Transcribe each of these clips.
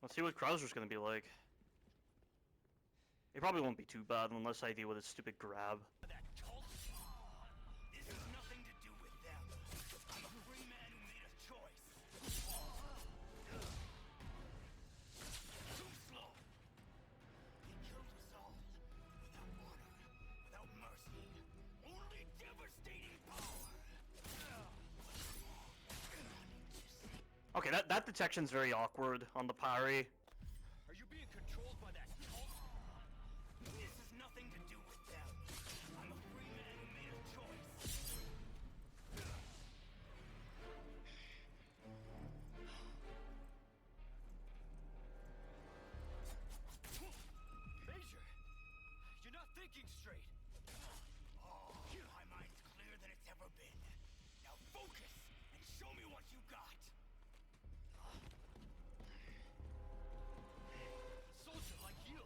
Let's see what Krauser's gonna be like. It probably won't be too bad unless I deal with his stupid grab. That cult? This has nothing to do with them. I'm a free man who made a choice. Too slow. They killed us all. Without honor, without mercy. Only devastating power. Okay, that detection's very awkward on the parry. Are you being controlled by that cult? This has nothing to do with them. I'm a free man who made a choice. Major, you're not thinking straight. Oh, my mind's clearer than it's ever been. Now focus and show me what you got. A soldier like you.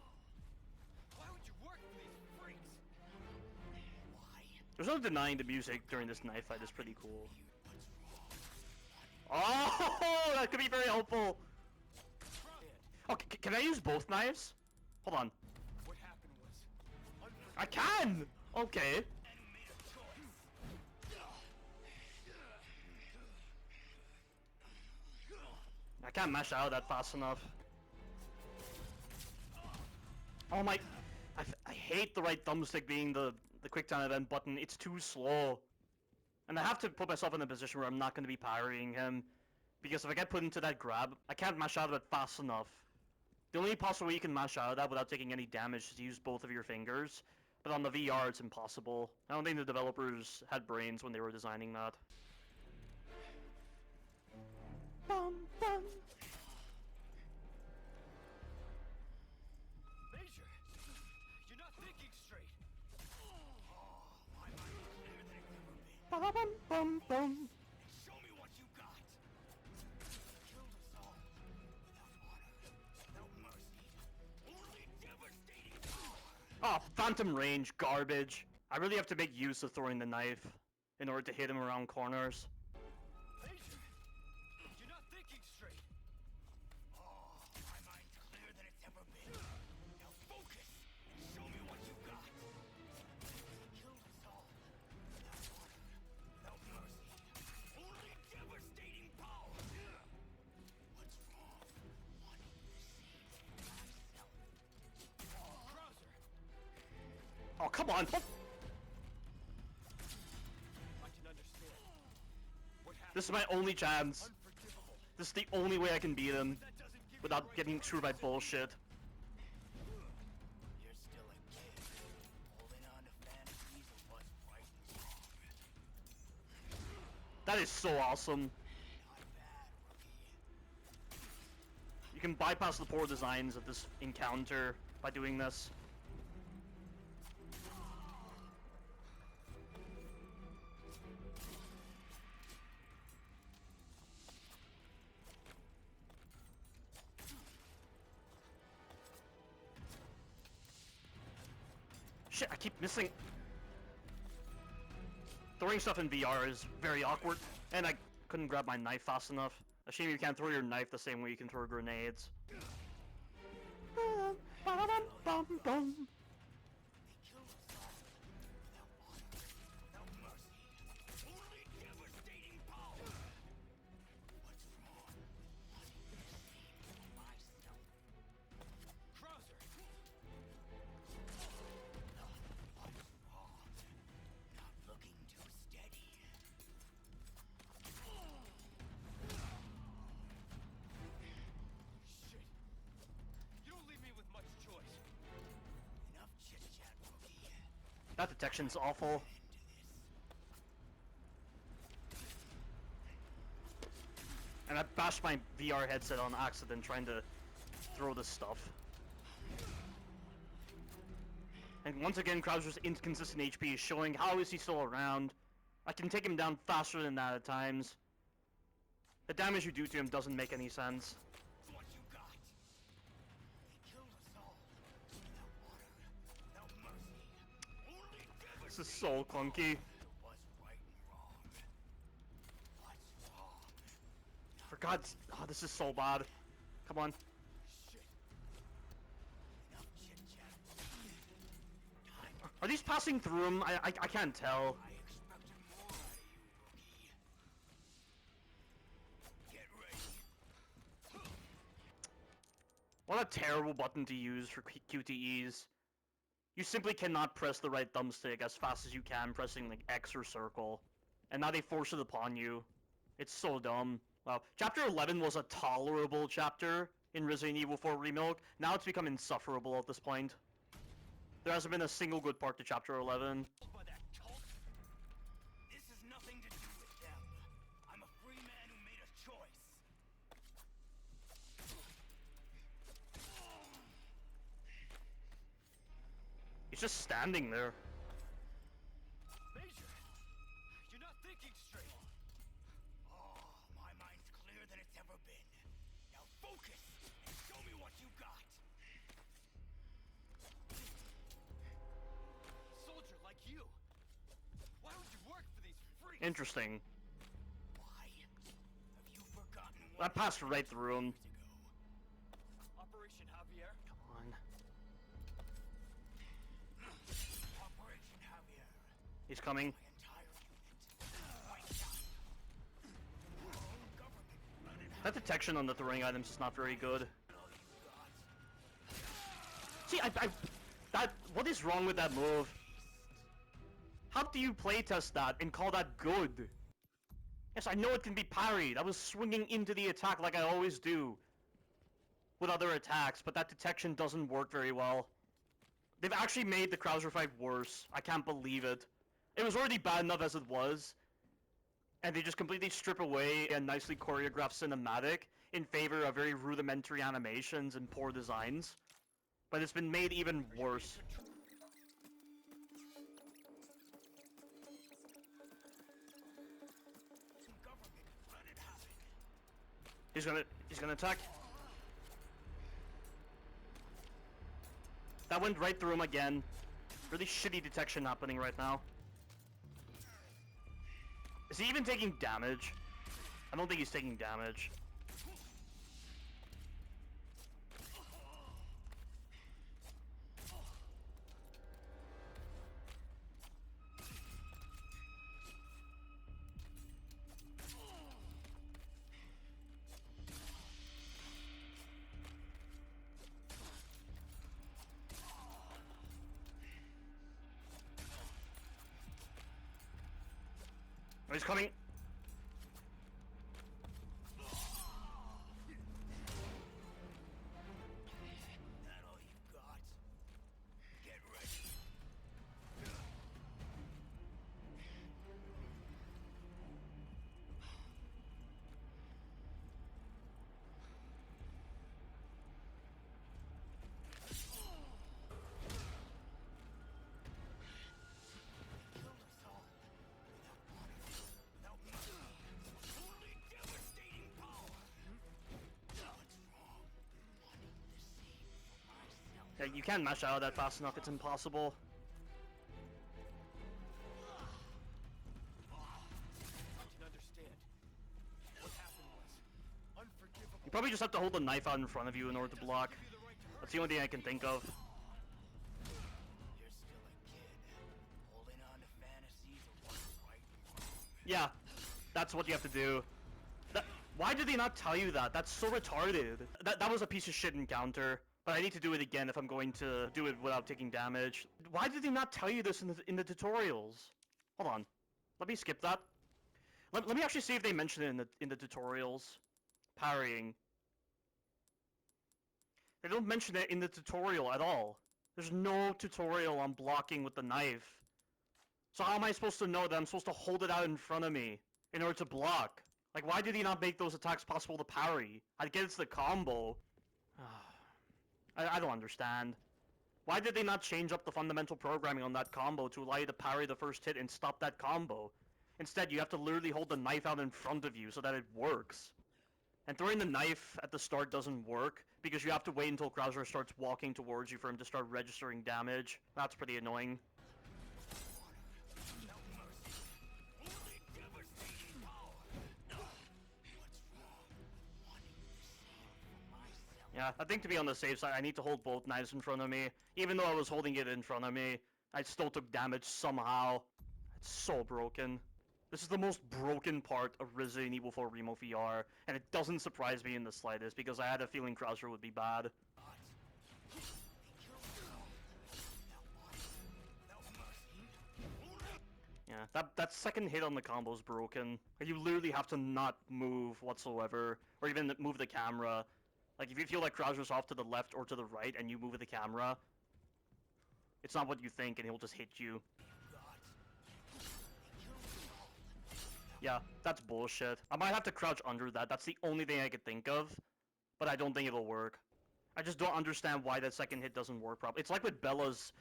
Why would you work for these freaks? Why? There's no denying the music during this knife fight is pretty cool. Oh, that could be very helpful. Okay, can I use both knives? Hold on. What happened was I can! Okay. I can't mash out that fast enough. Oh my... I hate the right thumbstick being the quick time event button. It's too slow. And I have to put myself in a position where I'm not going to be parrying him. Because if I get put into that grab, I can't mash out of it fast enough. The only possible way you can mash out of that without taking any damage is to use both of your fingers. But on the VR, it's impossible. I don't think the developers had brains when they were designing that. Bum, bum. Major, you're not thinking straight. Oh, my mind is clearer than it's ever been. Bum, bum, bum, bum. Show me what you got. Killed us all without honor, without mercy. Only devastating power. Oh, phantom range, garbage. I really have to make use of throwing the knife in order to hit him around corners. Major, you're not thinking straight. Oh, my mind's clearer than it's ever been. Now focus and show me what you got. Killed us all without honor, without mercy. Only devastating power. What's wrong? Wanting to see myself. Oh, Krauser. Oh, come on! I can understand. What happened? This is my only chance. Unforgivable. This is the only way I can beat him That doesn't give you without right getting to screwed by bullshit. You're still a kid, holding on to fantasies of what's right and wrong. That is so awesome. Not bad, rookie. You can bypass the poor designs of this encounter by doing this. Shit, I keep missing. Throwing stuff in VR is very awkward, and I couldn't grab my knife fast enough. A shame you can't throw your knife the same way you can throw grenades. Bum, bum, bum, bum. They killed us all without honor, without mercy. Only devastating power. What's wrong? Wanting to save myself. Krauser. What's wrong? Not looking too steady. Shit. You don't leave me with much choice. Enough chit-chat, rookie. That detection's awful. Into this. And I bashed my VR headset on accident trying to throw this stuff. And once again, Krauser's inconsistent HP is showing. How is he still around? I can take him down faster than that at times. The damage you do to him doesn't make any sense. What you got? They killed us all without honor, without mercy. Only This is so clunky. what's right and wrong. What's wrong? For God's... Oh, this is so bad. Come on. Are these passing through him? I can't tell. I expected more out of you, rookie. Get ready. What a terrible button to use for QTEs. You simply cannot press the right thumbstick as fast as you can pressing like X or circle. And now they force it upon you. It's so dumb. Wow. Chapter 11 was a tolerable chapter in Resident Evil 4 Remilk. Now it's become insufferable at this point. There hasn't been a single good part to Chapter 11. By that cult? This has nothing to do with them. I'm a free man who made a choice. He's just standing there. Major, you're not thinking straight. Oh, my mind's clearer than it's ever been. Now focus and show me what you got. Soldier like you. Why would you work for these freaks? Interesting. Why? Have you forgotten That passed right through him. years ago? Operation Javier. Come on. Operation Javier. He's coming. My entire unit. Wiped out. Our own government running That detection on the throwing items is not very good. all you got. See, what is wrong with that move? How do you playtest that and call that good? Yes, I know it can be parried. I was swinging into the attack like I always do with other attacks, but that detection doesn't work very well. They've actually made the Krauser fight worse. I can't believe it. It was already bad enough as it was, and they just completely strip away a nicely choreographed cinematic in favor of very rudimentary animations and poor designs. But it's been made even worse. Government running havoc. He's gonna attack. That went right through him again. Really shitty detection happening right now. Is he even taking damage? I don't think he's taking damage. Oh, he's coming. That all you got? Get ready. Killed us all. Without honor, without mercy. Totally devastating power. What's wrong? Wanting the same for myself. Yeah, you can't mash out of that fast enough. It's impossible. I can understand. What happened was unforgivable. You probably just have to hold the knife out in front of you in order to block. Give you the right to hurt That's the only thing I can think of. You're still a kid, holding on to fantasies of what's right and wrong. Yeah, that's what you have to do. Why did they not tell you that? That's so retarded. That was a piece of shit encounter. But I need to do it again if I'm going to do it without taking damage. Why did they not tell you this in the tutorials? Hold on. Let me skip that. Let me actually see if they mention it in the tutorials. Parrying. They don't mention it in the tutorial at all. There's no tutorial on blocking with the knife. So how am I supposed to know that I'm supposed to hold it out in front of me in order to block? Like, why did he not make those attacks possible to parry? I get it's the combo. I don't understand. Why did they not change up the fundamental programming on that combo to allow you to parry the first hit and stop that combo? Instead, you have to literally hold the knife out in front of you so that it works. And throwing the knife at the start doesn't work because you have to wait until Krauser starts walking towards you for him to start registering damage. That's pretty annoying. Without mercy, only devastating power. What's wrong? Wanting the same for myself. Yeah, I think to be on the safe side, I need to hold both knives in front of me. Even though I was holding it in front of me, I still took damage somehow. It's so broken. This is the most broken part of Resident Evil 4 Remilk VR, and it doesn't surprise me in the slightest because I had a feeling Krauser would be bad. Yeah, that second hit on the combo is broken. You literally have to not move whatsoever, or even move the camera. Like, if you feel like Krauser's off to the left or to the right and you move the camera, it's not what you think and he'll just hit you. Yeah, that's bullshit. I might have to crouch under that. That's the only thing I could think of, but I don't think it'll work. I just don't understand why that second hit doesn't work properly. It's like with Bella's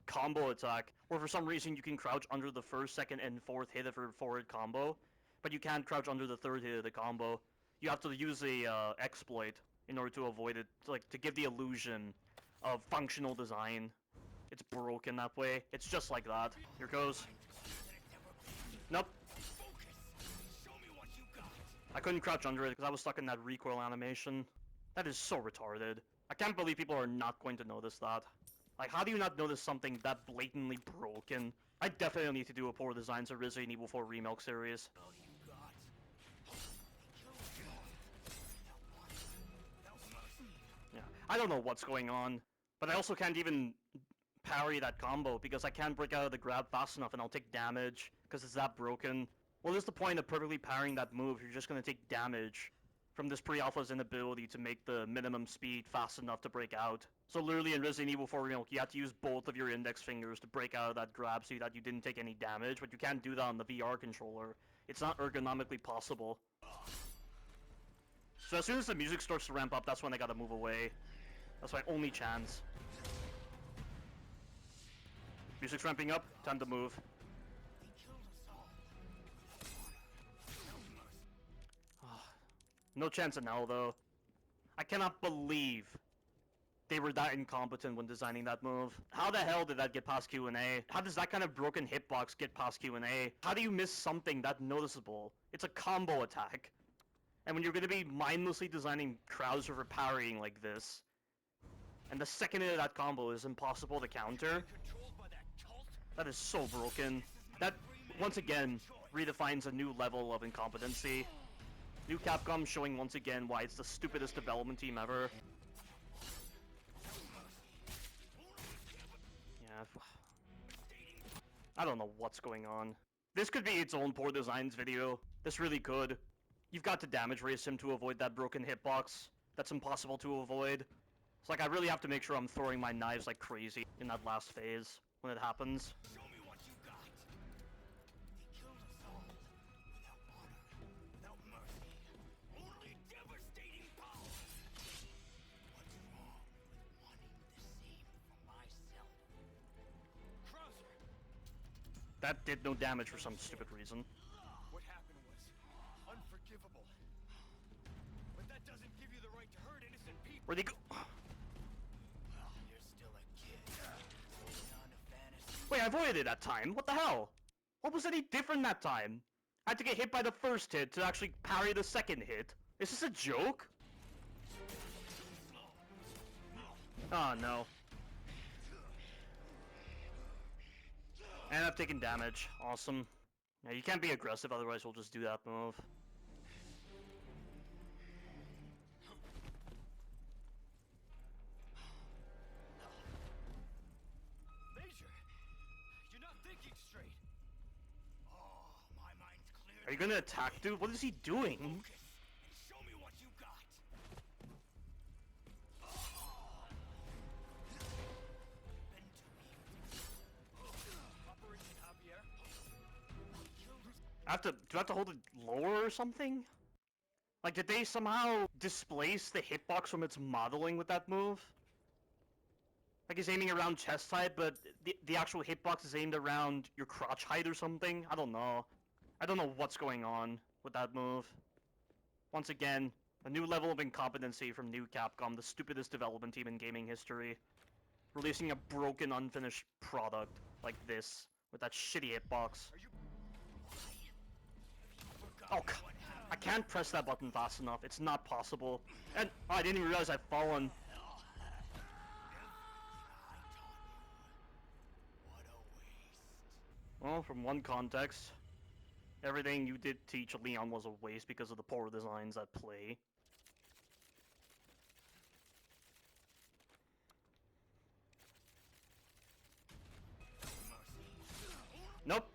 combo attack, where for some reason you can crouch under the first, second, and fourth hit of her forward combo, but you can't crouch under the third hit of the combo. You have to use a exploit in order to avoid it, like to give the illusion of functional design. It's broken that way. It's just like that. Here goes. Nope. I couldn't crouch under it because I was stuck in that recoil animation. That is so retarded. I can't believe people are not going to notice that. Like, how do you not notice something that blatantly broken? I definitely need to do a poor designs of Resident Evil 4 Remilk series. Yeah, I don't know what's going on, but I also can't even parry that combo because I can't break out of the grab fast enough and I'll take damage because it's that broken. What is the point of perfectly parrying that move if you're just going to take damage from this pre-alpha's inability to make the minimum speed fast enough to break out? So literally in Resident Evil 4 Remilk, you have to use both of your index fingers to break out of that grab so that you didn't take any damage, but you can't do that on the VR controller. It's not ergonomically possible. So as soon as the music starts to ramp up, that's when I gotta move away. That's my only chance. Music's ramping up, time to move. No chance in hell, though. I cannot believe they were that incompetent when designing that move. How the hell did that get past Q&A? How does that kind of broken hitbox get past Q&A? How do you miss something that noticeable? It's a combo attack. And when you're going to be mindlessly designing Krauser for parrying like this, and the second hit of that combo is impossible to counter, that is so broken. That, once again, redefines a new level of incompetency. New Capcom showing once again why it's the stupidest development team ever. Yeah. I don't know what's going on. This could be its own poor designs video. This really could. You've got to damage race him to avoid that broken hitbox. That's impossible to avoid. It's like I really have to make sure I'm throwing my knives like crazy in that last phase when it happens. That did no damage for some stupid reason. What happened was unforgivable. But that doesn't give you the right to hurt innocent people. Where'd he go? You're still a kid. Holding on to fantasy. Wait, I avoided it that time. What the hell? What was any different that time? I had to get hit by the first hit to actually parry the second hit. Is this a joke? Oh no. And I've taken damage. Awesome. Yeah, you can't be aggressive, otherwise we'll just do that move. Major, you're not thinking straight. Oh, my mind's clear. Are you gonna attack, dude? What is he doing? Focus and show me what you got. Operation Javier. Do I have to hold it lower or something? Like, did they somehow displace the hitbox from its modeling with that move? Like, he's aiming around chest height, but the actual hitbox is aimed around your crotch height or something? I don't know. I don't know what's going on with that move. Once again, a new level of incompetency from New Capcom, the stupidest development team in gaming history. Releasing a broken, unfinished product like this, with that shitty hitbox. Oh, I can't press that button fast enough. It's not possible. And oh, I didn't even realize I'd fallen. Well, from one context, everything you did teach Leon was a waste because of the poor designs at play. Nope.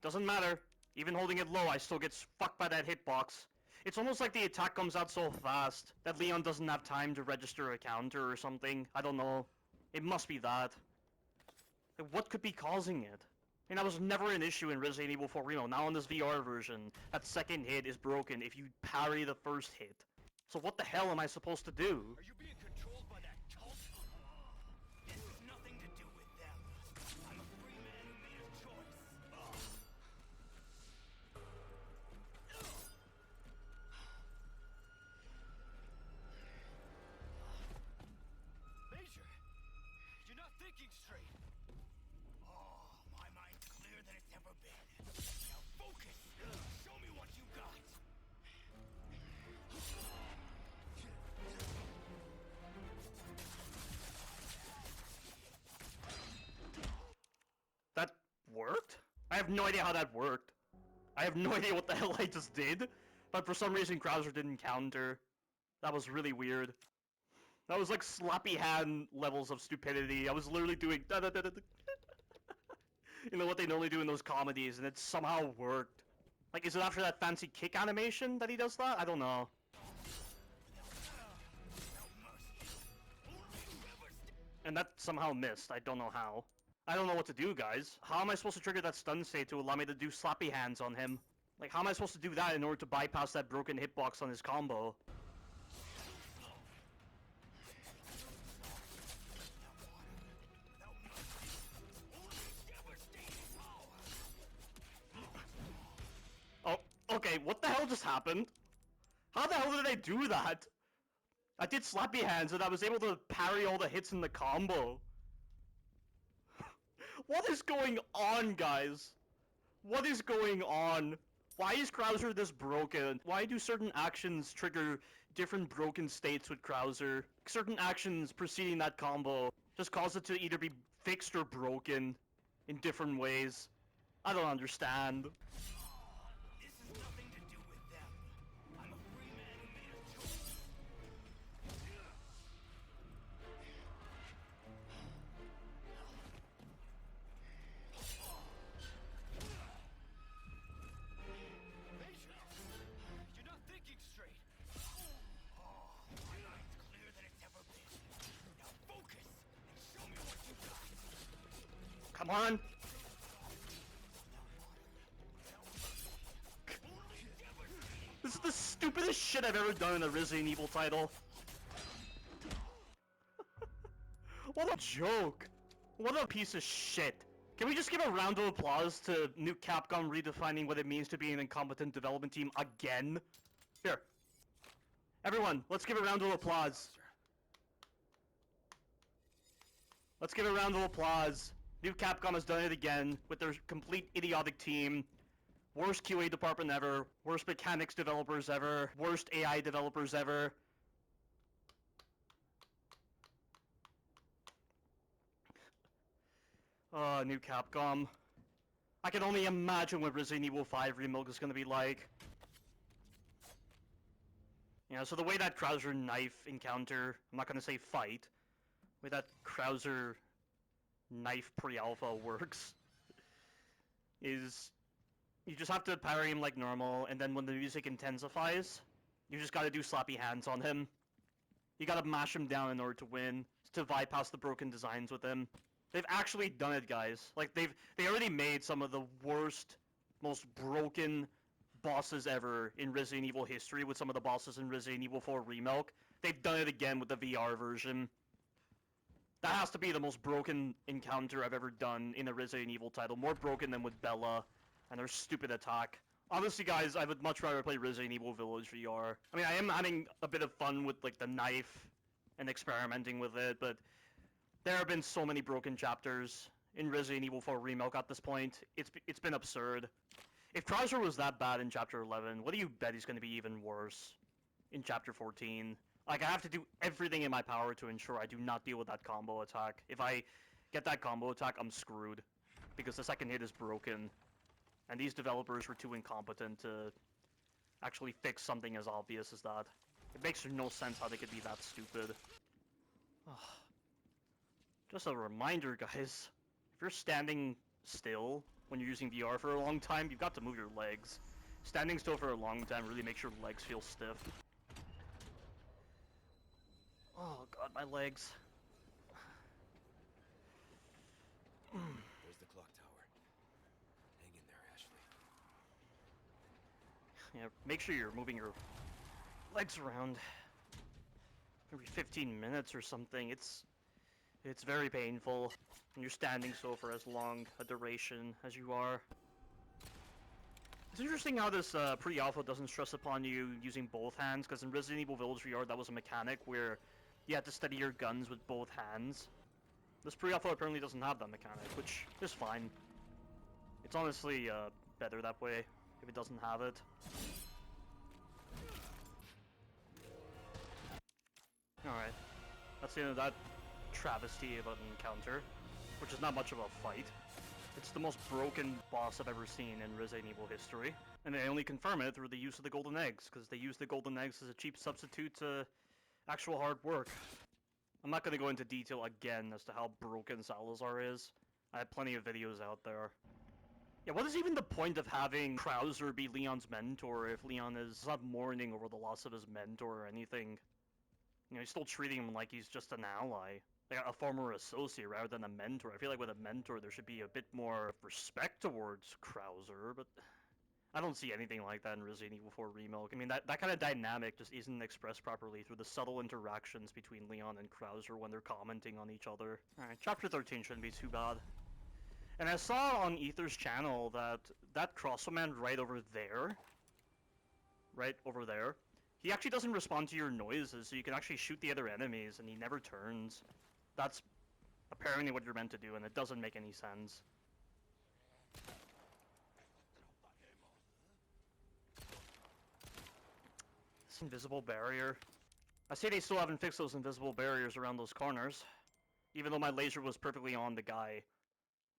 Doesn't matter. Even holding it low, I still get fucked by that hitbox. It's almost like the attack comes out so fast that Leon doesn't have time to register a counter or something. I don't know. It must be that. Like, what could be causing it? I mean, that was never an issue in Resident Evil 4 Remake. Now in this VR version, that second hit is broken if you parry the first hit. So what the hell am I supposed to do? Are you being controlled by that cult? This has nothing to do with them. I'm a free man who made a choice. Major, you're not thinking straight. Oh, my mind's clearer than it's ever been. Now focus. Show me what you got. That worked? I have no idea how that worked. I have no idea what the hell I just did, but for some reason Krauser didn't counter. That was really weird. That was like sloppy hand levels of stupidity. I was literally doing da da da da. You know what they normally do in those comedies, and it somehow worked. Like, is it after that fancy kick animation that he does that? I don't know. And that somehow missed. I don't know how. I don't know what to do, guys. How am I supposed to trigger that stun state to allow me to do sloppy hands on him? Like, how am I supposed to do that in order to bypass that broken hitbox on his combo? Oh, okay, what the hell just happened? How the hell did I do that? I did slappy hands and I was able to parry all the hits in the combo. What is going on, guys? What is going on? Why is Krauser this broken? Why do certain actions trigger different broken states with Krauser? Certain actions preceding that combo just cause it to either be fixed or broken in different ways. I don't understand. This has nothing to do with them. I'm a free man who made a choice. Major, you're not thinking straight. Oh, my mind's clearer than it's ever been. Now focus and show me what you got. Come on. This is the stupidest shit I've ever done in a Resident Evil title. What a joke. What a piece of shit. Can we just give a round of applause to new Capcom redefining what it means to be an incompetent development team again? Here. Everyone, let's give a round of applause. Let's give a round of applause. New Capcom has done it again with their complete idiotic team. Worst QA department ever. Worst mechanics developers ever. Worst AI developers ever. New Capcom. I can only imagine what Resident Evil 5 Remilk is going to be like. Yeah, so the way that Krauser knife encounter, I'm not going to say fight, the way that Krauser knife pre-alpha works is you just have to parry him like normal, and then when the music intensifies, you just gotta do slappy hands on him. You gotta mash him down in order to win, to bypass the broken designs with him. They've actually done it, guys. Like, they already made some of the worst, most broken bosses ever in Resident Evil history with some of the bosses in Resident Evil 4 Remake. They've done it again with the VR version. That has to be the most broken encounter I've ever done in a Resident Evil title. More broken than with Bella and her stupid attack. Honestly, guys, I would much rather play Resident Evil Village VR. I mean, I am having a bit of fun with, like, the knife and experimenting with it, but there have been so many broken chapters in Resident Evil 4 Remake at this point. It's been absurd. If Krauser was that bad in Chapter 11, what do you bet he's going to be even worse in Chapter 14? Like, I have to do everything in my power to ensure I do not deal with that combo attack. If I get that combo attack, I'm screwed. because the second hit is broken, and these developers were too incompetent to actually fix something as obvious as that. It makes no sense how they could be that stupid. Just a reminder, guys, if you're standing still when you're using VR for a long time, you've got to move your legs. Standing still for a long time really makes your legs feel stiff. Oh god, my legs. There's the clock tower. Hang in there, Ashley. Yeah, make sure you're moving your legs around every 15 minutes or something. It's very painful when you're standing so for as long a duration as you are. It's interesting how this pre-alpha doesn't stress upon you using both hands, because in Resident Evil Village VR that was a mechanic where you had to steady your guns with both hands. This pre-alpha apparently doesn't have that mechanic, which is fine. It's honestly better that way if it doesn't have it. Alright, that's the end of that travesty of an encounter, which is not much of a fight. It's the most broken boss I've ever seen in Resident Evil history, and they only confirm it through the use of the golden eggs, because they use the golden eggs as a cheap substitute to actual hard work. I'm not going to go into detail again as to how broken Salazar is. I have plenty of videos out there. Yeah, what is even the point of having Krauser be Leon's mentor if Leon is not mourning over the loss of his mentor or anything? You know, he's still treating him like he's just an ally. Like a former associate rather than a mentor. I feel like with a mentor there should be a bit more respect towards Krauser, but I don't see anything like that in Resident Evil 4 Remilk. I mean, that kind of dynamic just isn't expressed properly through the subtle interactions between Leon and Krauser when they're commenting on each other. Alright, Chapter 13 shouldn't be too bad. And I saw on Ether's channel that Krauser man right over there, he actually doesn't respond to your noises, so you can actually shoot the other enemies and he never turns. That's apparently what you're meant to do, and it doesn't make any sense. This invisible barrier. I say they still haven't fixed those invisible barriers around those corners. Even though my laser was perfectly on the guy,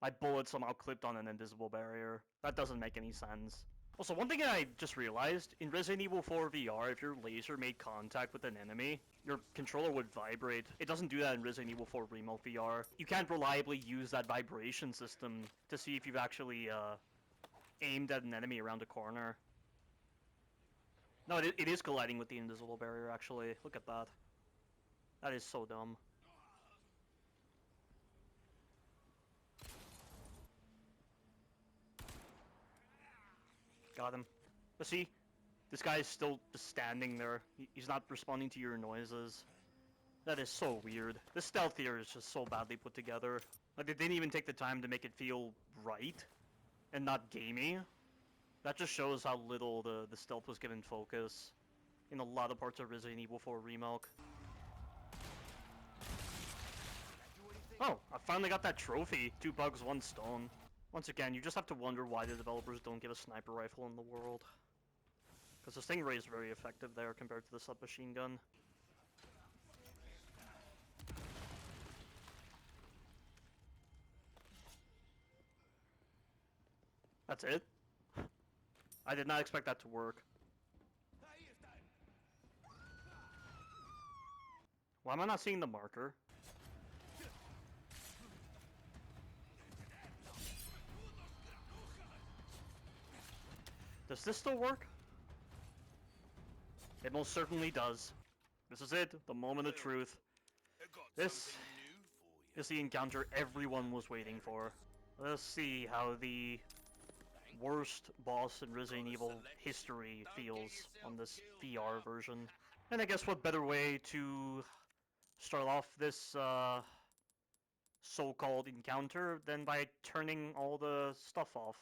my bullet somehow clipped on an invisible barrier. That doesn't make any sense. Also, one thing I just realized, in Resident Evil 4 VR, if your laser made contact with an enemy, your controller would vibrate. It doesn't do that in Resident Evil 4 Remilk VR. You can't reliably use that vibration system to see if you've actually aimed at an enemy around a corner. No, it is colliding with the invisible barrier, actually. Look at that. That is so dumb. Got him. But see, this guy is still just standing there. He's not responding to your noises. That is so weird. The stealth here is just so badly put together. Like, they didn't even take the time to make it feel right and not gamey. That just shows how little the stealth was given focus in a lot of parts of Resident Evil 4 Remilk. Oh, I finally got that trophy. 2 bugs, 1 stone. Once again, you just have to wonder why the developers don't give a sniper rifle in the world. Because the Stingray is very effective there compared to the submachine gun. That's it? I did not expect that to work. Why am I not seeing the marker? Does this still work? It most certainly does. This is it, the moment of truth. This is the encounter everyone was waiting for. Let's see how the worst boss in Resident Evil history feels on this VR version. And I guess what better way to start off this so-called encounter than by turning all the stuff off.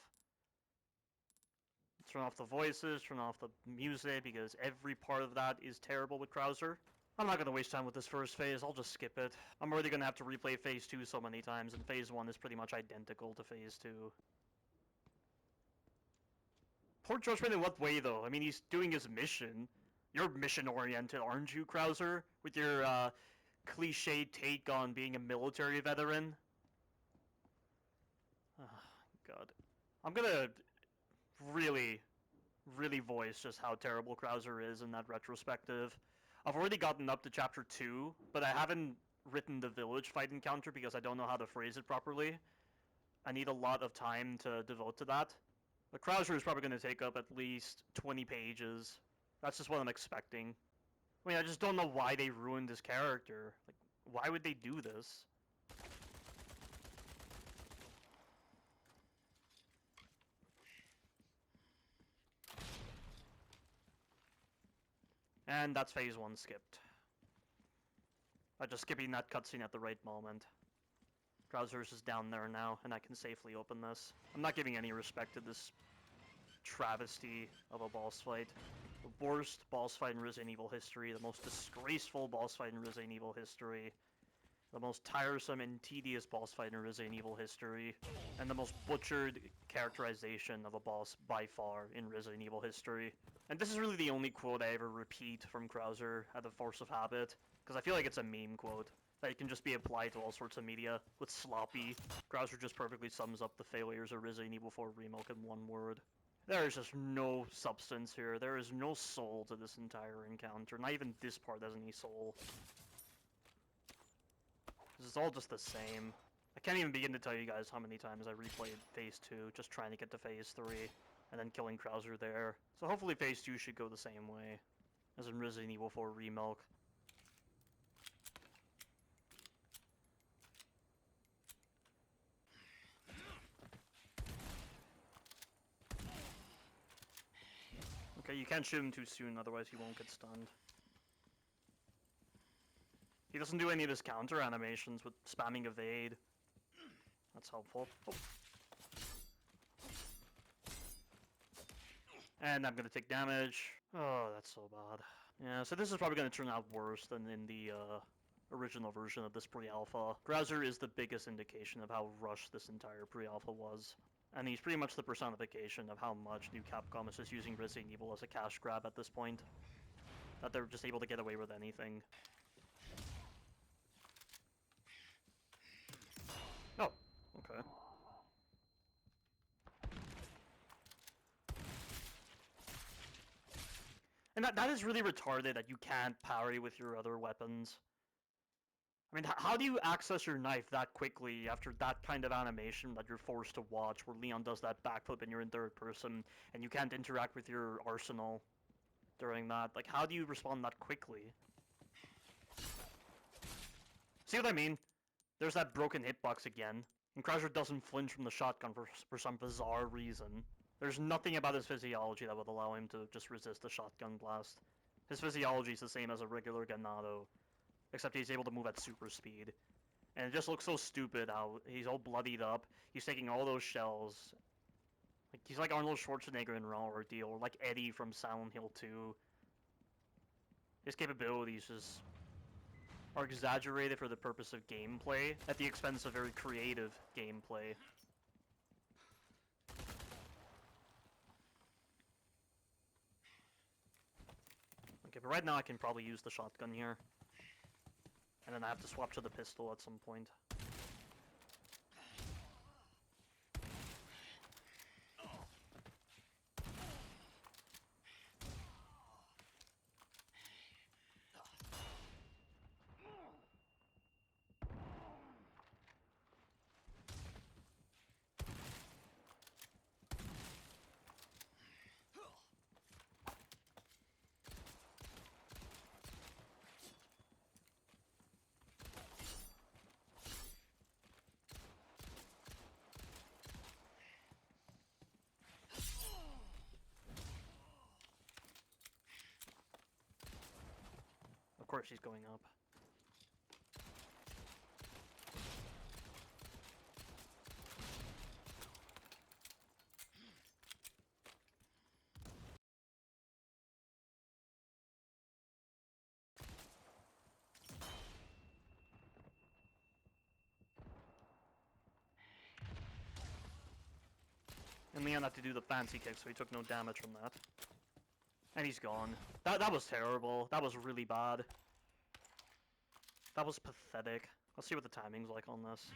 Turn off the voices, turn off the music, because every part of that is terrible with Krauser. I'm not going to waste time with this first phase, I'll just skip it. I'm already going to have to replay phase 2 so many times, and phase 1 is pretty much identical to phase 2. Poor Judgment in what way, though? I mean, he's doing his mission. You're mission-oriented, aren't you, Krauser? With your, cliched take on being a military veteran? god. I'm gonna really voice just how terrible Krauser is in that retrospective. I've already gotten up to chapter 2, but I haven't written the village fight encounter because I don't know how to phrase it properly. I need a lot of time to devote to that. But Krauser is probably going to take up at least 20 pages. That's just what I'm expecting. I mean, I just don't know why they ruined his character. Like, why would they do this? And that's phase 1 skipped. By just skipping that cutscene at the right moment. Krauser's is down there now, and I can safely open this. I'm not giving any respect to this travesty of a boss fight. The worst boss fight in Resident Evil history, the most disgraceful boss fight in Resident Evil history, the most tiresome and tedious boss fight in Resident Evil history, and the most butchered characterization of a boss by far in Resident Evil history. And this is really the only quote I ever repeat from Krauser out of force of habit, because I feel like it's a meme quote that can just be applied to all sorts of media with sloppy. Krauser just perfectly sums up the failures of Resident Evil 4 Remilk in one word. There is just no substance here. There is no soul to this entire encounter. Not even this part has any soul. This is all just the same. I can't even begin to tell you guys how many times I replayed Phase 2 just trying to get to Phase 3 and then killing Krauser there. So hopefully Phase 2 should go the same way as in Resident Evil 4 Remilk. Okay, you can't shoot him too soon, otherwise he won't get stunned. He doesn't do any of his counter animations with spamming evade. That's helpful. Oh. And I'm gonna take damage. Oh, that's so bad. Yeah, so this is probably gonna turn out worse than in the original version of this pre-alpha. Krauser is the biggest indication of how rushed this entire pre-alpha was. And he's pretty much the personification of how much New Capcom is just using Resident Evil as a cash grab at this point. That they're just able to get away with anything. Oh, okay. And that is really retarded that you can't parry with your other weapons. I mean, how do you access your knife that quickly after that kind of animation that you're forced to watch, where Leon does that backflip and you're in third person, and you can't interact with your arsenal during that? Like, how do you respond that quickly? See what I mean? There's that broken hitbox again, and Krauser doesn't flinch from the shotgun for some bizarre reason. There's nothing about his physiology that would allow him to just resist a shotgun blast. His physiology is the same as a regular Ganado, except he's able to move at super speed. And it just looks so stupid how he's all bloodied up, he's taking all those shells. Like, he's like Arnold Schwarzenegger in Raw Ordeal, or like Eddie from Silent Hill 2. His capabilities just are exaggerated for the purpose of gameplay, at the expense of very creative gameplay. Okay, but right now I can probably use the shotgun here. And then I have to swap to the pistol at some point. Of course he's going up. And Leon had to do the fancy kick, so he took no damage from that. And he's gone. That was terrible. That was really bad. That was pathetic. Let's see what the timing's like on this.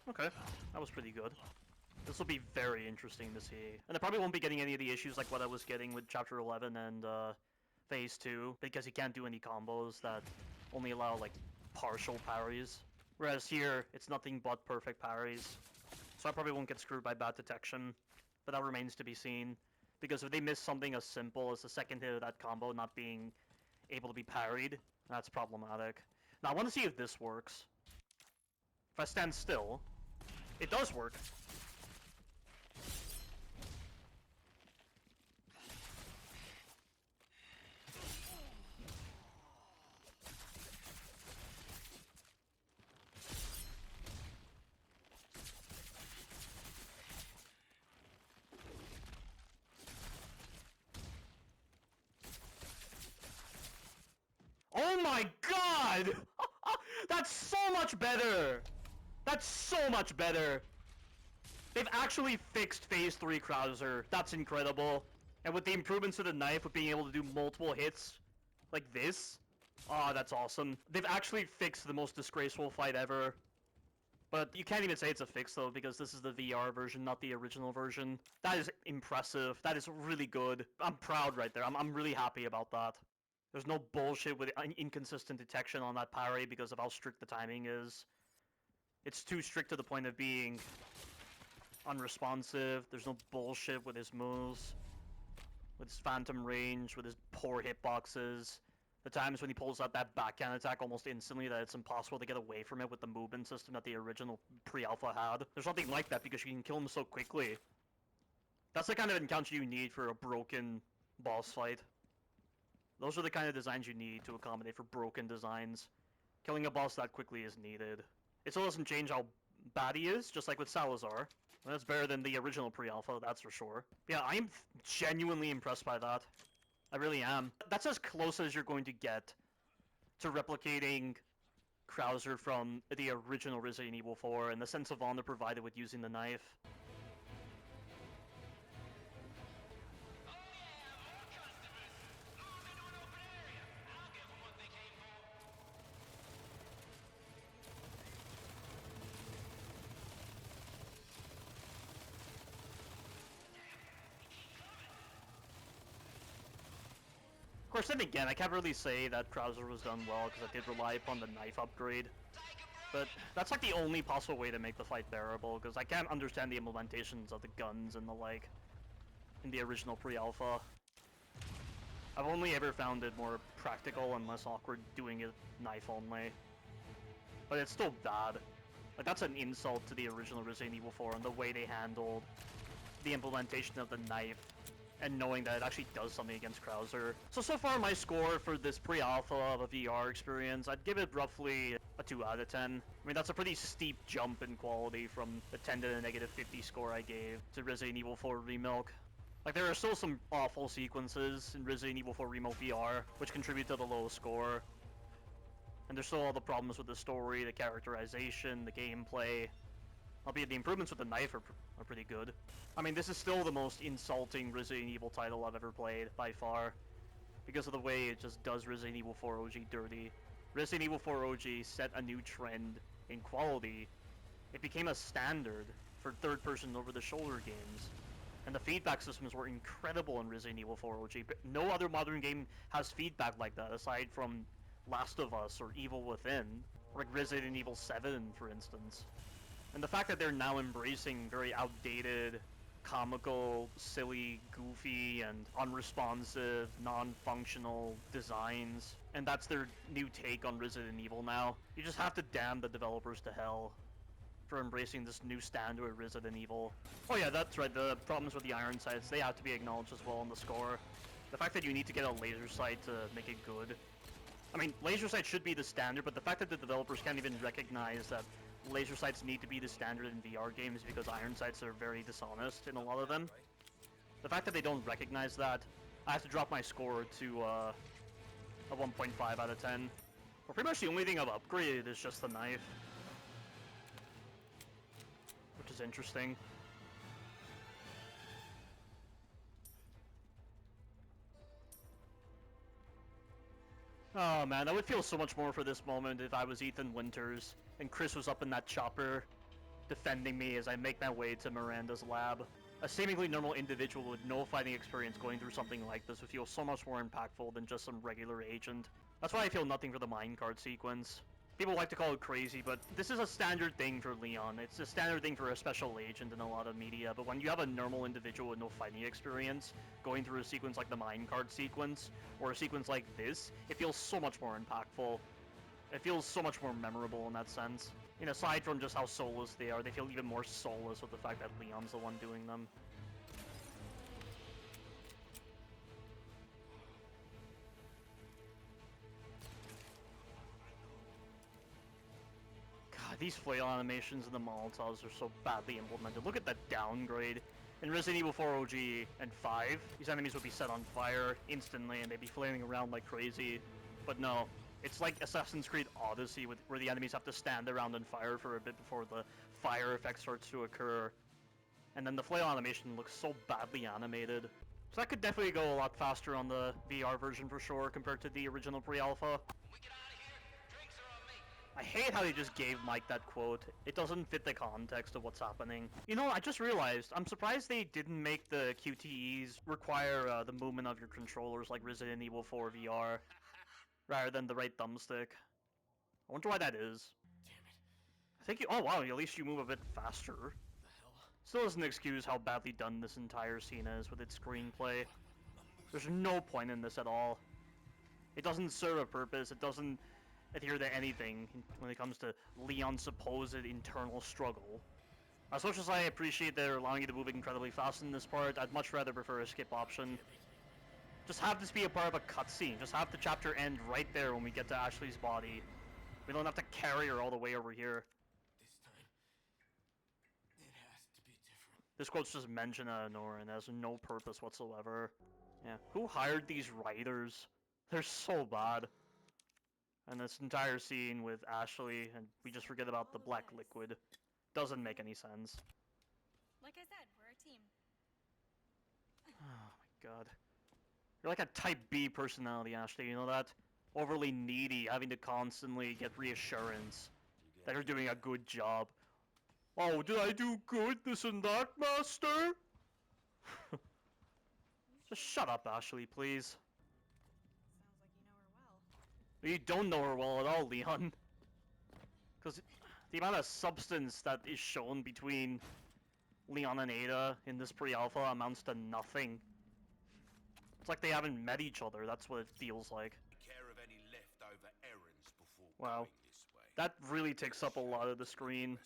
Okay, that was pretty good. This will be very interesting to see. And I probably won't be getting any of the issues like what I was getting with Chapter 11 and Phase 2, because you can't do any combos that only allow, like, partial parries. Whereas here, it's nothing but perfect parries. So I probably won't get screwed by bad detection, but that remains to be seen. Because if they miss something as simple as the second hit of that combo not being able to be parried, that's problematic. Now I want to see if this works. If I stand still, it does work. Oh my god! That's so much better! That's so much better! They've actually fixed Phase 3 Krauser. That's incredible. And with the improvements to the knife, with being able to do multiple hits like this, oh, that's awesome. They've actually fixed the most disgraceful fight ever. But you can't even say it's a fix though, because this is the VR version, not the original version. That is impressive. That is really good. I'm proud right there. I'm really happy about that. There's no bullshit with inconsistent detection on that parry because of how strict the timing is. It's too strict to the point of being unresponsive. There's no bullshit with his moves, with his phantom range, with his poor hitboxes. The times when he pulls out that backhand attack almost instantly that it's impossible to get away from it with the movement system that the original pre-alpha had. There's nothing like that because you can kill him so quickly. That's the kind of encounter you need for a broken boss fight. Those are the kind of designs you need to accommodate for broken designs. Killing a boss that quickly is needed. It still doesn't change how bad he is, just like with Salazar. That's better than the original pre-alpha, that's for sure. Yeah, I'm genuinely impressed by that. I really am. That's as close as you're going to get to replicating Krauser from the original Resident Evil 4 and the sense of honor provided with using the knife. Of course, then again, I can't really say that Krauser was done well because I did rely upon the knife upgrade. But that's like the only possible way to make the fight bearable, because I can't understand the implementations of the guns and the like in the original pre-alpha. I've only ever found it more practical and less awkward doing it knife only. But it's still bad. Like, that's an insult to the original Resident Evil 4 and the way they handled the implementation of the knife and knowing that it actually does something against Krauser. So far my score for this pre-alpha of a VR experience, I'd give it roughly a 2 out of 10. I mean, that's a pretty steep jump in quality from the 10 to the negative 50 score I gave to Resident Evil 4 Remilk. Like, there are still some awful sequences in Resident Evil 4 Remilk VR, which contribute to the low score. And there's still all the problems with the story, the characterization, the gameplay. Albeit the improvements with the knife are pretty good. I mean, this is still the most insulting Resident Evil title I've ever played, by far. Because of the way it just does Resident Evil 4 OG dirty. Resident Evil 4 OG set a new trend in quality. It became a standard for third-person over-the-shoulder games. And the feedback systems were incredible in Resident Evil 4 OG, but no other modern game has feedback like that, aside from Last of Us or Evil Within, or like Resident Evil 7, for instance. And the fact that they're now embracing very outdated, comical, silly, goofy, and unresponsive, non-functional designs, and that's their new take on Resident Evil now, you just have to damn the developers to hell for embracing this new standard of Resident Evil. Oh yeah, that's right, the problems with the iron sights, they have to be acknowledged as well in the score. The fact that you need to get a laser sight to make it good. I mean, laser sight should be the standard, but the fact that the developers can't even recognize that laser sights need to be the standard in VR games because iron sights are very dishonest in a lot of them. The fact that they don't recognize that, I have to drop my score to a 1.5 out of 10. Well, pretty much the only thing I've upgraded is just the knife. Which is interesting. Oh man, I would feel so much more for this moment if I was Ethan Winters and Chris was up in that chopper defending me as I make my way to Miranda's lab. A seemingly normal individual with no fighting experience going through something like this would feel so much more impactful than just some regular agent. That's why I feel nothing for the minecart sequence. People like to call it crazy, but this is a standard thing for Leon. It's a standard thing for a special agent in a lot of media, but when you have a normal individual with no fighting experience going through a sequence like the minecart sequence, or a sequence like this, it feels so much more impactful. It feels so much more memorable in that sense. And aside from just how soulless they are, they feel even more soulless with the fact that Leon's the one doing them. God, these flail animations and the Molotovs are so badly implemented. Look at that downgrade. In Resident Evil 4 OG and 5, these enemies would be set on fire instantly and they'd be flailing around like crazy. But no, it's like Assassin's Creed Odyssey where the enemies have to stand around and fire for a bit before the fire effect starts to occur. And then the flail animation looks so badly animated. So that could definitely go a lot faster on the VR version for sure compared to the original pre-alpha. I hate how they just gave Mike that quote. It doesn't fit the context of what's happening. You know, I just realized, I'm surprised they didn't make the QTEs require the movement of your controllers like Resident Evil 4 VR, rather than the right thumbstick. I wonder why that is. Damn it. I think oh wow, at least you move a bit faster. The hell? Still doesn't excuse how badly done this entire scene is with its screenplay. There's no point in this at all. It doesn't serve a purpose, it doesn't adhere to anything when it comes to Leon's supposed internal struggle. As much as I appreciate they're allowing you to move incredibly fast in this part, I'd much rather prefer a skip option. Just have this be a part of a cutscene. Just have the chapter end right there when we get to Ashley's body. We don't have to carry her all the way over here. This time, it has to be different. This quote's just mentioned out of nowhere and has no purpose whatsoever. Yeah, who hired these writers? They're so bad. And this entire scene with Ashley, and we just forget about the black liquid. Doesn't make any sense. Like I said, we're a team. Oh my god. You're like a type B personality, Ashley, you know that? Overly needy, having to constantly get reassurance that you're doing a good job. Oh, did I do good, this and that, master? Just shut up, Ashley, please. Sounds like you know her well. You don't know her well at all, Leon. Because the amount of substance that is shown between Leon and Ada in this pre-alpha amounts to nothing. It's like they haven't met each other, that's what it feels like. Care of any leftover errands before Wow. going this way. That really takes up a lot of the screen.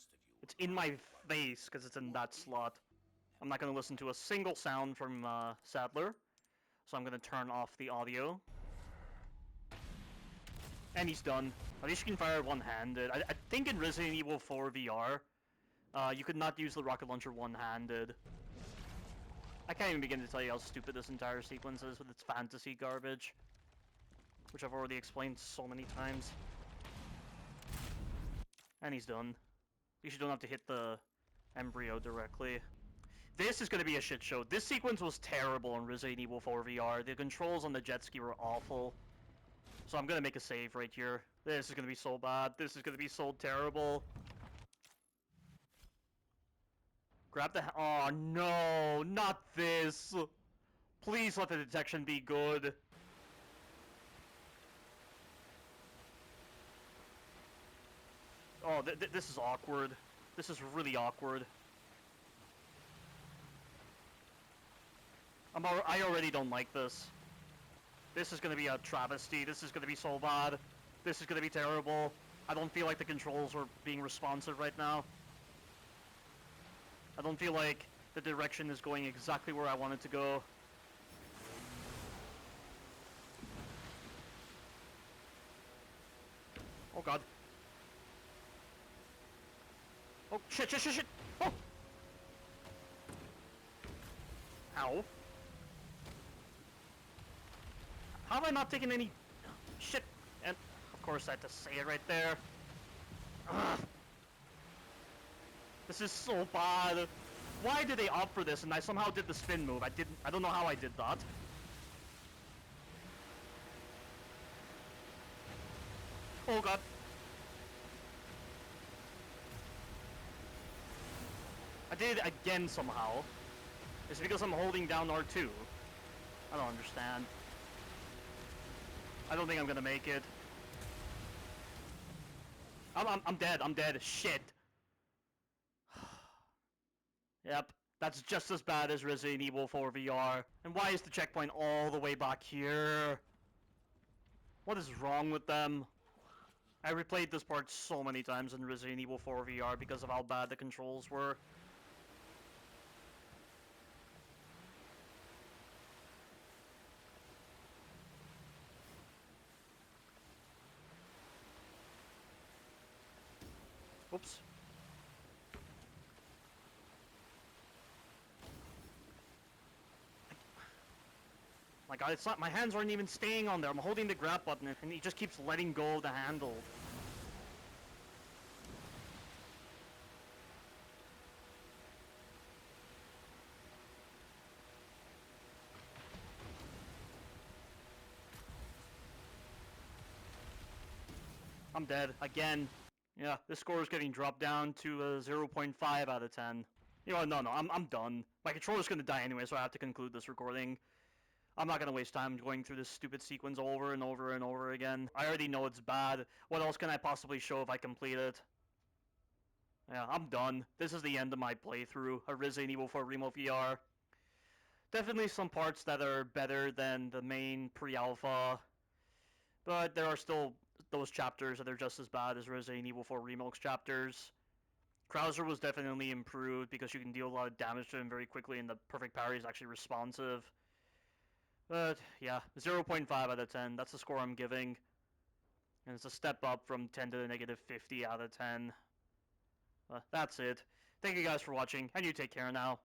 It's in my face because it's in that slot. I'm not going to listen to a single sound from Sadler, so I'm going to turn off the audio. And he's done. At least you can fire one-handed. I think in Resident Evil 4 VR, you could not use the rocket launcher one-handed. I can't even begin to tell you how stupid this entire sequence is with its fantasy garbage, which I've already explained so many times. And he's done. At least you don't have to hit the embryo directly. This is going to be a shit show. This sequence was terrible in Resident Evil 4 VR. The controls on the jet ski were awful. So I'm going to make a save right here. This is going to be so bad. This is going to be so terrible. Grab the... Oh, no. Not this. Please let the detection be good. Oh, this is awkward. This is really awkward. I already don't like this. This is going to be a travesty. This is going to be so bad. This is going to be terrible. I don't feel like the controls are being responsive right now. I don't feel like the direction is going exactly where I want it to go. Oh god. Oh, shit, shit, shit, shit! Oh! Ow. How have I not taken any shit? And of course I had to say it right there. Ugh. This is so bad. Why did they opt for this and I somehow did the spin move? I don't know how I did that. Oh god. did it again somehow. Is it because I'm holding down R2? I don't understand. I don't think I'm gonna make it. I'm dead. I'm dead. Shit. Yep. That's just as bad as Resident Evil 4 VR. And why is the checkpoint all the way back here? What is wrong with them? I replayed this part so many times in Resident Evil 4 VR because of how bad the controls were. Oops. My god, it's not, my hands aren't even staying on there. I'm holding the grab button and he just keeps letting go of the handle. I'm dead. Again. Yeah, this score is getting dropped down to a 0.5 out of 10. You know what, no, I'm done. My controller's gonna die anyway, so I have to conclude this recording. I'm not gonna waste time going through this stupid sequence over and over and over again. I already know it's bad. What else can I possibly show if I complete it? Yeah, I'm done. This is the end of my playthrough of Resident Evil 4 Remilk VR. Definitely some parts that are better than the main pre-alpha, but there are still those chapters that are just as bad as Resident Evil 4 Remilk's chapters. Krauser was definitely improved because you can deal a lot of damage to him very quickly and the perfect parry is actually responsive. But yeah, 0.5 out of 10, that's the score I'm giving. And it's a step up from 10 to the negative 50 out of 10. That's it. Thank you guys for watching, and you take care now.